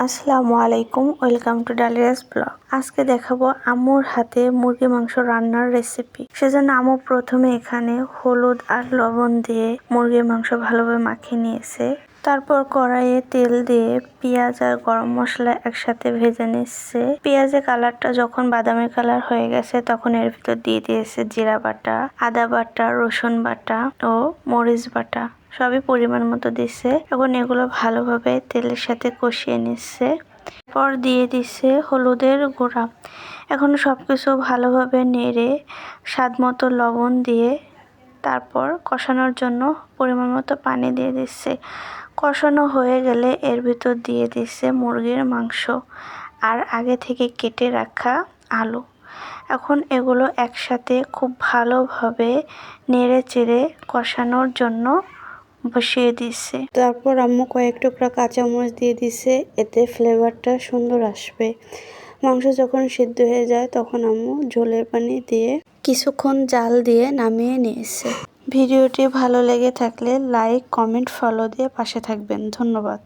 আসসালামু আলাইকুম, welcome to Dalia's blog. আজকে দেখাবো আম্মুর হাতে মুরগি মাংস রান্নার রেসিপি। সেজন্য আম্মু প্রথমে এখানে হলুদ আর লবণ দিয়ে মুরগির মাংস ভালোভাবে মাখিয়ে নিয়েছে। তারপর কড়াইয়ে তেল দিয়ে পেঁয়াজ আর গরম মশলা একসাথে ভেজে নিচ্ছে। পেঁয়াজের কালারটা যখন বাদামি কালার হয়ে গেছে তখন এর ভিতর দিয়ে দিয়েছে জিরা বাটা, আদা বাটা, রসুন বাটা ও মরিচ বাটা। সবই পরিমাণ মতো দিচ্ছে। এখন এগুলো ভালোভাবে তেলের সাথে কষিয়ে নিচ্ছে। পর দিয়ে দিচ্ছে হলুদের গুঁড়া। এখন সবকিছু ভালোভাবে নেড়ে স্বাদ মতো লবণ দিয়ে তারপর কষানোর জন্য পরিমাণ মতো পানি দিয়ে দিচ্ছে। কষানো হয়ে গেলে এর ভিতর দিয়ে দিচ্ছে মুরগির মাংস আর আগে থেকে কেটে রাখা আলু। এখন এগুলো একসাথে খুব ভালোভাবে নেড়ে চেড়ে কষানোর জন্য বসিয়ে দিচ্ছে। তারপর আম্মু কয়েক টুকরা কাঁচামরিচ দিয়ে দিছে, এতে ফ্লেভারটা সুন্দর আসবে। মাংস যখন সিদ্ধ হয়ে যায় তখন আম্মু ঝোলের পানি দিয়ে কিছুক্ষণ জাল দিয়ে নামিয়ে নিয়েছে। ভিডিওটি ভালো লেগে থাকলে লাইক, কমেন্ট, ফলো দিয়ে পাশে থাকবেন। ধন্যবাদ।